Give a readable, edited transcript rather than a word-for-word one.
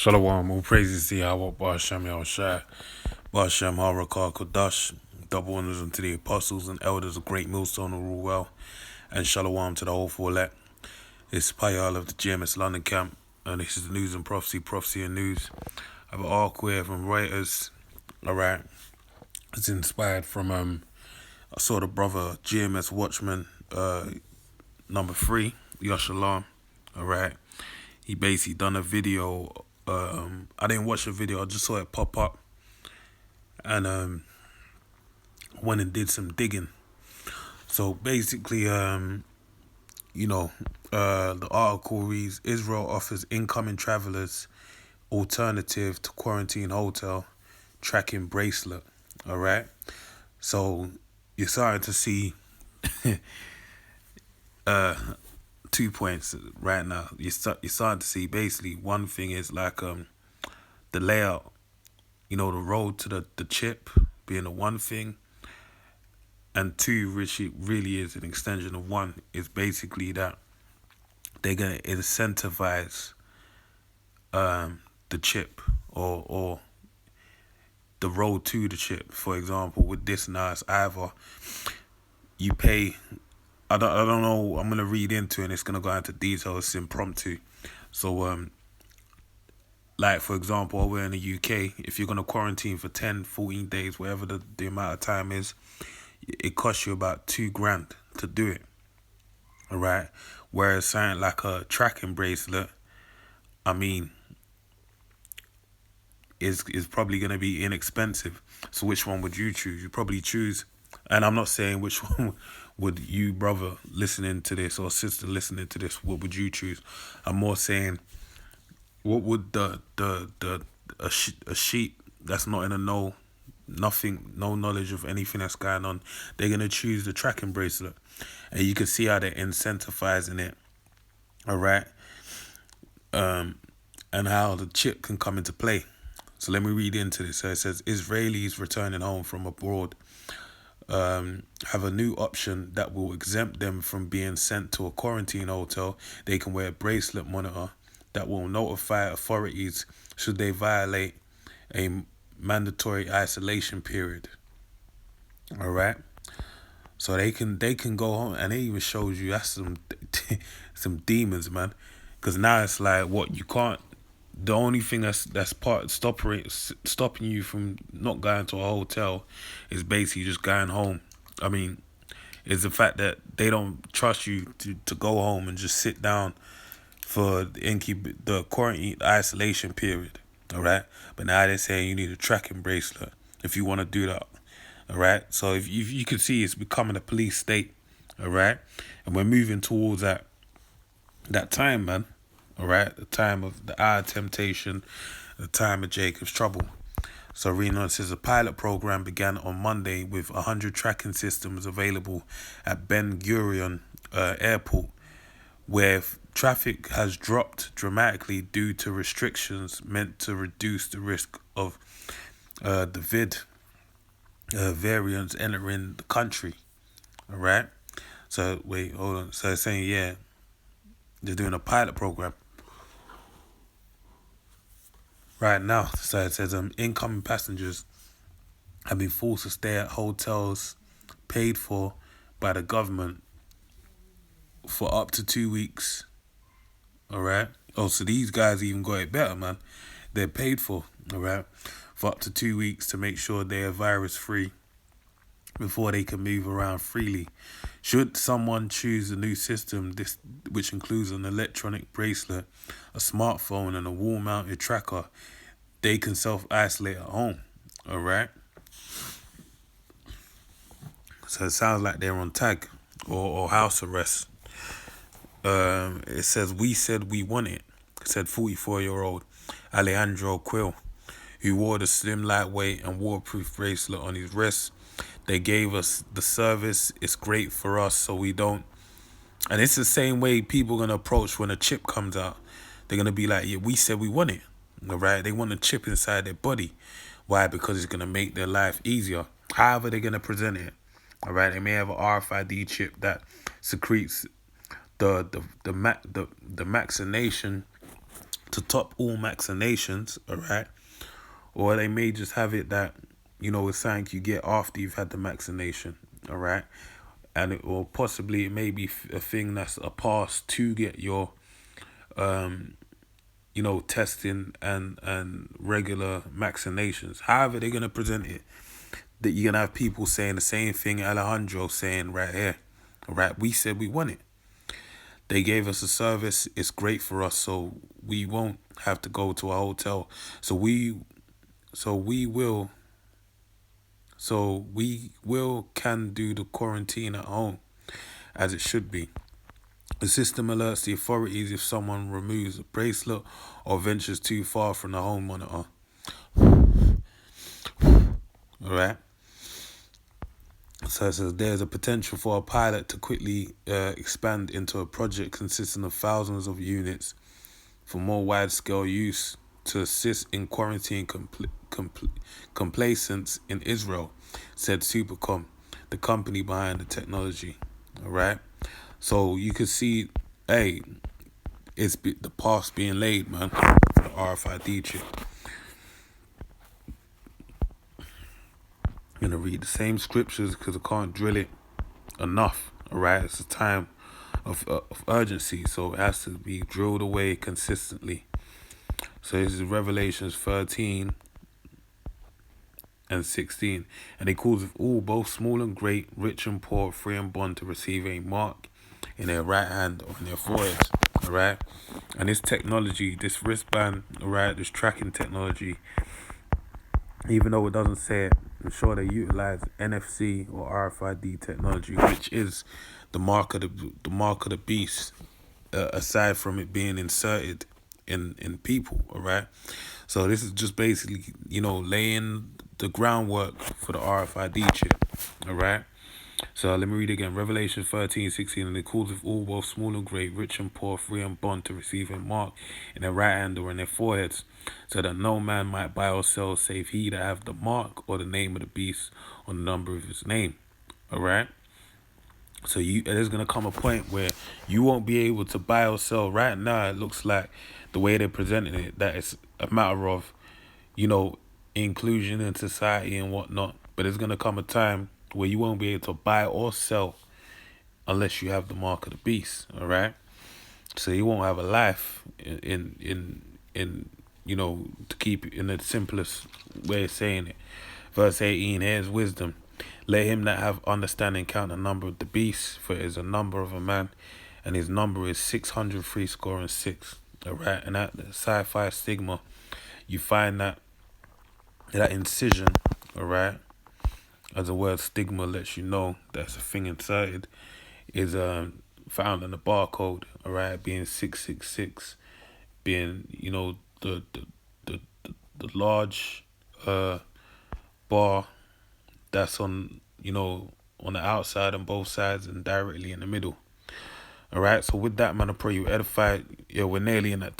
Shalom, all praises to Yahweh, Ba'ashem Yahushai, Ba'ashem Harakah Kodash, double honors unto the apostles and elders of Great Millstone who rule well, and Shalom to the whole four elect. It's Payal of the GMS London camp, and this is the news and prophecy and news. I have an article here from Reuters, alright. It's inspired from, I saw the brother GMS Watchman, number 3, Yashalam, alright. He basically done a video. I didn't watch the video. I just saw it pop up, and went and did some digging. So basically, the article reads: Israel offers incoming travelers alternative to quarantine hotel tracking bracelet. All right. So you're starting to see 2 points right now. You're starting to see basically one thing is like the layout, the road to the chip being the one thing, and 2, which it really is an extension of 1, is basically that they're gonna incentivize the chip or the road to the chip. For example, with this now, it's either you pay. I don't know. I'm gonna read into it, and it's gonna go into detail. It's impromptu. So like for example, over in the UK, if you're gonna quarantine for 10, 14 days, whatever the amount of time is, it costs you about $2,000 to do it. All right. Whereas something like a tracking bracelet, I mean, is probably gonna be inexpensive. So which one would you choose? You probably choose, and I'm not saying which one would you, brother, listening to this, or sister listening to this, what would you choose? I'm more saying, what would a sheep that's not in a no knowledge of anything that's going on, they're gonna choose the tracking bracelet, and you can see how they're incentivizing it. All right, and how the chip can come into play. So let me read into this. So it says Israelis returning home from abroad have a new option that will exempt them from being sent to a quarantine hotel. They can wear a bracelet monitor that will notify authorities should they violate a mandatory isolation period. All right. So they can go home, and it even shows you that's some demons, man. Because now it's like, what, you can't. The only thing that's stopping you from not going to a hotel is basically just going home. I mean, is the fact that they don't trust you to go home and just sit down for the quarantine isolation period. All right, but now they're saying you need a tracking bracelet if you want to do that. All right, so if you can see, it's becoming a police state. All right, and we're moving towards that time, man. All right, the time of the hour of temptation, the time of Jacob's trouble. So Reno says a pilot program began on Monday with 100 tracking systems available at Ben Gurion Airport, where traffic has dropped dramatically due to restrictions meant to reduce the risk of the variants entering the country. All right. So wait, hold on. So it's saying, yeah, they're doing a pilot program right now. So it says incoming passengers have been forced to stay at hotels paid for by the government for up to 2 weeks. All right. Oh, so these guys even got it better, man. They're paid for, all right, for up to 2 weeks to make sure they are virus free before they can move around freely. Should someone choose a new system, which includes an electronic bracelet, a smartphone, and a wall-mounted tracker, they can self-isolate at home. All right. So it sounds like they're on tag or house arrest. It says, we said we want it, said 44-year-old Alejandro Quill, who wore the slim, lightweight, and waterproof bracelet on his wrist. They gave us the service. It's great for us, so we don't. And it's the same way people are going to approach when a chip comes out. They're going to be like, yeah, we said we want it. All right? They want a chip inside their body. Why? Because it's going to make their life easier. However they're going to present it. All right? They may have an RFID chip that secretes the vaccination to top all machinations, all right? Or they may just have it that, it's something you get after you've had the machination, all right? And or possibly it may be a thing that's a pass to get your, testing and regular vaccinations. However they're going to present it, that you're going to have people saying the same thing Alejandro saying right here, all right? We said we want it. They gave us a service. It's great for us, so we won't have to go to a hotel. We will can do the quarantine at home as it should be. The system alerts the authorities if someone removes a bracelet or ventures too far from the home monitor. Alright? So it says there's a potential for a pilot to quickly expand into a project consisting of thousands of units for more wide-scale use to assist in quarantine complacence in Israel, said Supercom, the company behind the technology. All right? So you can see, hey, it's the path being laid, man, for the RFID chip. I'm going to read the same scriptures because I can't drill it enough, all right? It's a time of urgency, so it has to be drilled away consistently. So this is Revelations 13 and 16. And he calls of all, both small and great, rich and poor, free and bond, to receive a mark in their right hand or in their foreheads, all right? And this technology, this wristband, all right, this tracking technology, even though it doesn't say it, I'm sure they utilize NFC or RFID technology, which is the mark of the beast, aside from it being inserted in people, all right? So this is just basically, laying the groundwork for the RFID chip, all right? So let me read again. Revelation 13:16, and it calls of all, both small and great, rich and poor, free and bond, to receive a mark in their right hand or in their foreheads, so that no man might buy or sell save he that have the mark or the name of the beast or the number of his name. All right? So there's going to come a point where you won't be able to buy or sell. Right now, it looks like the way they're presenting it, that it's a matter of, inclusion in society and whatnot. But there's going to come a time where you won't be able to buy or sell unless you have the mark of the beast, all right? So you won't have a life in to keep it in the simplest way of saying it. Verse 18, here's wisdom. Let him that have understanding count the number of the beast, for it is a number of a man, and his number is 666. All right, and at the sci-fi stigma, you find that incision, all right, as the word stigma lets you know that's a thing inserted, is found in the barcode, all right, being 666, being the large bar that's on on the outside on both sides and directly in the middle. All right, so with that, man, I pray you edified. Yeah, we're nearly in that